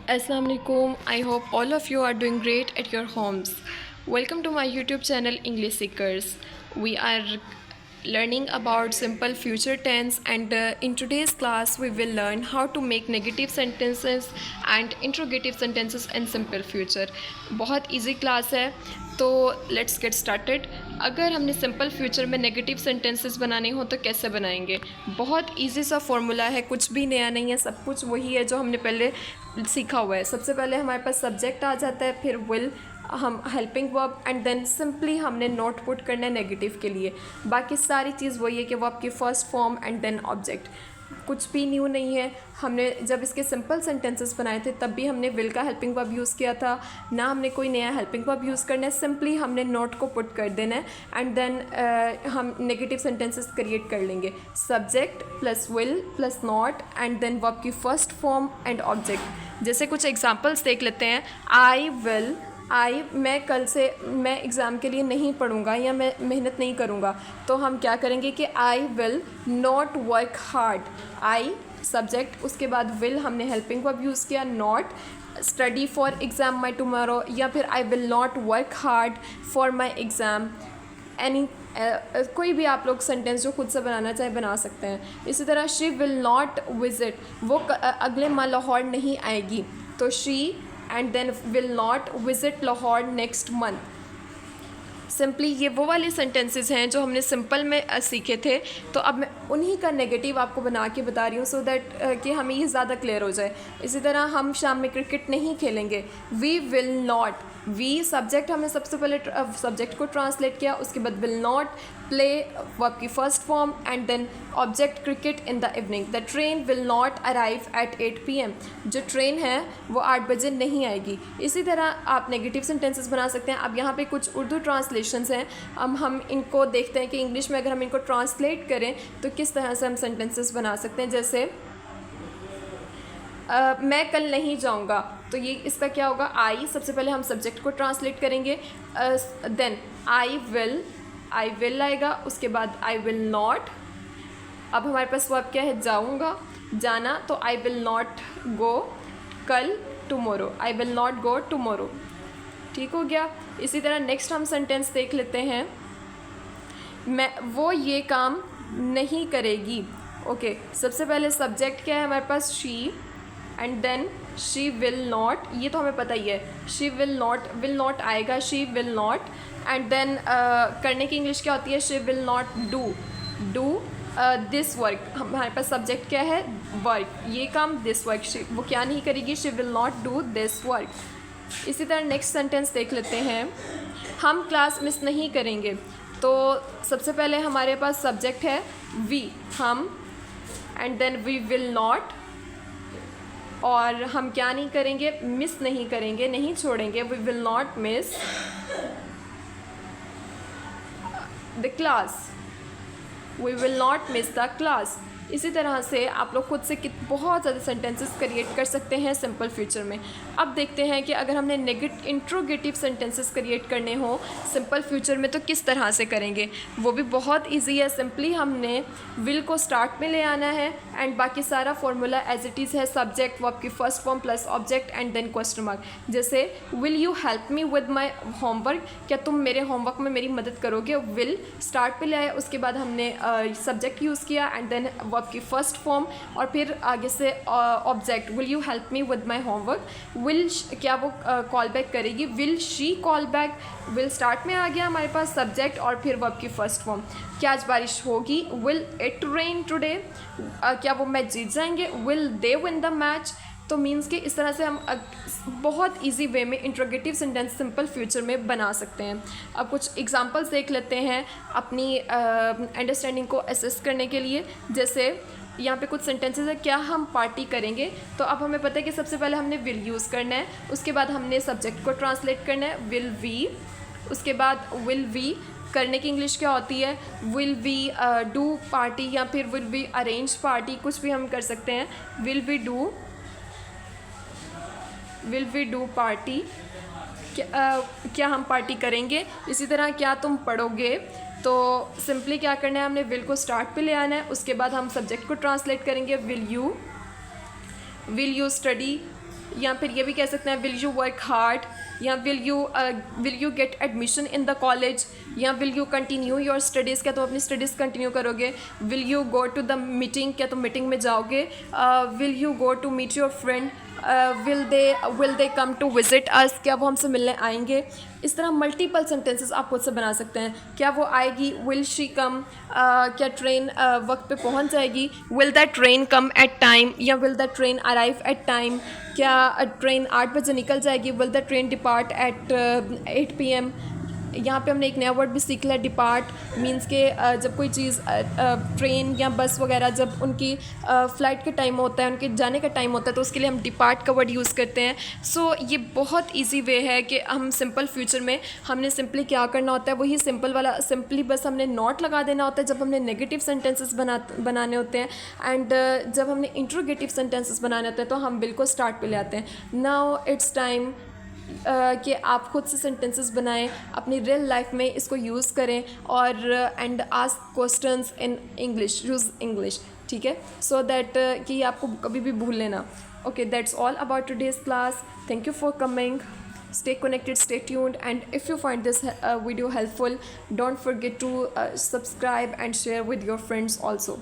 Assalamu alaikum. I hope all of you are doing great at your homes. Welcome to my YouTube channel English Seekers. We are learning about simple future tense, and in today's class we will learn how to make negative sentences and interrogative sentences in simple future. बहुत easy class है, तो let's get started. अगर हमने simple future में negative sentences बनाने हो तो कैसे बनाएंगे? बहुत इजी सा फॉर्मूला है, कुछ भी नया नहीं है, सब कुछ वही है जो हमने पहले सीखा हुआ है। सबसे पहले हमारे पास सब्जेक्ट आ जाता है, फिर विल, हम helping verb, and then simply हमने नोट पुट करना है नेगेटिव के लिए। बाकी सारी चीज़ वही है कि वर्ब की first form and then object. कुछ भी न्यू नहीं है। हमने जब इसके सिंपल सेंटेंसेस बनाए थे तब भी हमने विल का हेल्पिंग वर्ब यूज़ किया था, ना हमने कोई नया हेल्पिंग वर्ब यूज़ करना है, सिंपली हमने नोट को पुट कर देना है एंड देन हम नेगेटिव सेंटेंसेस क्रिएट कर लेंगे। Subject plus will plus not and then verb की फर्स्ट फॉर्म एंड ऑब्जेक्ट। जैसे कुछ एग्जांपल्स देख लेते हैं। मैं कल से मैं एग्ज़ाम के लिए नहीं पढ़ूँगा या मैं मेहनत नहीं करूँगा, तो हम क्या करेंगे कि I will not work hard. I subject, उसके बाद विल हमने हेल्पिंग वर्ब यूज़ किया, not study for exam my tomorrow, या फिर I will not work hard for my exam. Any कोई भी आप लोग सेंटेंस जो खुद से बनाना चाहे बना सकते हैं। इसी तरह शी विल नॉट विज़िट, वो अगले माह लाहौर नहीं आएगी, तो she and then will not visit Lahore next month. Simply ये वो वाले सेंटेंसेस हैं जो हमने सिंपल में सीखे थे, तो अब मैं उन्हीं का नेगेटिव आपको बना के बता रही हूँ सो दैट कि हमें ये ज़्यादा क्लियर हो जाए। इसी तरह हम शाम में क्रिकेट नहीं खेलेंगे। We will not, we subject, हमने सबसे पहले सब्जेक्ट को ट्रांसलेट किया, उसके बाद विल नॉट प्ले वर्ब की first form and then object cricket in the evening. The train will not arrive at 8 PM, जो ट्रेन है वो 8 बजे नहीं आएगी। इसी तरह आप नेगेटिव सेंटेंसेस बना सकते हैं। अब यहाँ पे कुछ उर्दू ट्रांसलेशंस हैं, हम इनको देखते हैं कि इंग्लिश में अगर हम इनको ट्रांसलेट करें तो किस तरह से हम सेंटेंसेस बना सकते हैं। जैसे मैं कल नहीं जाऊंगा, तो ये इसका क्या होगा? आई, सबसे पहले हम सब्जेक्ट को ट्रांसलेट करेंगे, देन आई विल आएगा, उसके बाद आई विल नॉट। अब हमारे पास वर्ब क्या है? जाऊंगा, जाना, तो आई विल नॉट गो कल, tomorrow, I will not go tomorrow. ठीक हो गया। इसी तरह नेक्स्ट हम सेंटेंस देख लेते हैं। वो ये काम नहीं करेगी। ओके, सबसे पहले सब्जेक्ट क्या है हमारे पास? She, and then she will not, ये तो हमें पता ही है, शी विल नॉट आएगा, she will not, and then करने की इंग्लिश क्या होती है? She will not do this work. हमारे पास सब्जेक्ट क्या है? वर्क, ये काम, दिस वर्क, वो क्या नहीं करेगी? She will not do this work. इसी तरह नेक्स्ट सेंटेंस देख लेते हैं। हम क्लास मिस नहीं करेंगे, तो सबसे पहले हमारे पास सब्जेक्ट है वी, हम, and then we will not, और हम क्या नहीं करेंगे? मिस नहीं करेंगे, नहीं छोड़ेंगे, we will not miss the class, we will not miss the class. इसी तरह से आप लोग खुद से बहुत ज़्यादा सेंटेंसेस क्रिएट कर सकते हैं सिंपल फ्यूचर में। अब देखते हैं कि अगर हमने इंट्रोगेटिव सेंटेंसेस क्रिएट करने हो सिंपल फ्यूचर में तो किस तरह से करेंगे। वो भी बहुत इजी है। सिंपली हमने विल को स्टार्ट में ले आना है एंड बाकी सारा फॉर्मूला एज इट इज़ है, सब्जेक्ट वर्ब की first form plus object and then question mark. जैसे will you help me with my homework, क्या तुम मेरे होमवर्क में मेरी मदद करोगे? विल स्टार्ट पे ले आए, उसके बाद हमने सब्जेक्ट यूज़ किया एंड देन वर्ब की फर्स्ट फॉर्म, और फिर आगे से object, will you help me with my homework. Will क्या वो कॉल बैक करेगी? Will she call back. Will start में आ गया हमारे पास सब्जेक्ट और फिर वर्ब की फर्स्ट फॉर्म। क्या आज बारिश होगी? Will it rain today. क्या वो मैच जीत जाएंगे? Will they win the match. तो मीन्स कि इस तरह से हम बहुत इजी वे में इंट्रोगेटिव सेंटेंस सिंपल फ्यूचर में बना सकते हैं। अब कुछ एग्जांपल्स देख लेते हैं अपनी अंडरस्टैंडिंग को असेस करने के लिए। जैसे यहाँ पे कुछ सेंटेंसेस है, क्या हम पार्टी करेंगे? तो अब हमें पता है कि सबसे पहले हमने विल यूज़ करना है, उसके बाद हमने सब्जेक्ट को ट्रांसलेट करना है, विल वी, उसके बाद विल वी करने की इंग्लिश क्या होती है? विल वी डू पार्टी, या फिर विल वी अरेंज पार्टी, कुछ भी हम कर सकते हैं। विल वी डू पार्टी, क्या हम पार्टी करेंगे। इसी तरह क्या तुम पढ़ोगे, तो सिंपली क्या करना है? हमने विल को स्टार्ट पे ले आना है, उसके बाद हम सब्जेक्ट को ट्रांसलेट करेंगे, विल यू स्टडी या फिर ये भी कह सकते हैं विल यू वर्क हार्ड, या will you get admission in the college, या will you continue your studies, क्या तुम अपनी स्टडीज़ कंटिन्यू करोगे, will you go to the meeting, क्या तुम मीटिंग में जाओगे, will you go to meet your friend, will they come to visit us, क्या वो हमसे मिलने आएंगे। इस तरह मल्टीपल सेंटेंसेस आप खुद से बना सकते हैं। क्या वो आएगी, विल शी कम, क्या ट्रेन वक्त पे पहुंच जाएगी, will that train come at time, या will that train arrive at time, क्या ट्रेन 8 बजे निकल जाएगी, will that train depart at 8 PM। यहाँ पे हमने एक नया वर्ड भी सीख लिया, डिपार्ट मीन्स के जब कोई चीज़ ट्रेन या बस वगैरह जब उनकी फ़्लाइट के टाइम होता है, उनके जाने का टाइम होता है, तो उसके लिए हम डिपार्ट का वर्ड यूज़ करते हैं। सो ये बहुत इजी वे है कि हम सिंपल फ्यूचर में हमने सिंपली क्या करना होता है, वही सिंपल वाला, सिंपली बस हमने नॉट लगा देना होता है जब हमने नेगेटिव सेंटेंसेस बनाने होते हैं, एंड जब हमने इंट्रोगेटिव सेंटेंसेस बनाने होते हैं तो हम बिल्कुल स्टार्ट पे ले आते हैं। नाउ इट्स टाइम कि आप खुद से सेंटेंसेस बनाएं, अपनी रियल लाइफ में इसको यूज़ करें, और and ask questions in English, use English, ठीक है, सो दैट कि आपको कभी भी भूल लेना। Okay, that's all about today's class. Thank you for coming. Stay connected, stay tuned, and if you find this video helpful, don't forget to subscribe and share with your friends also.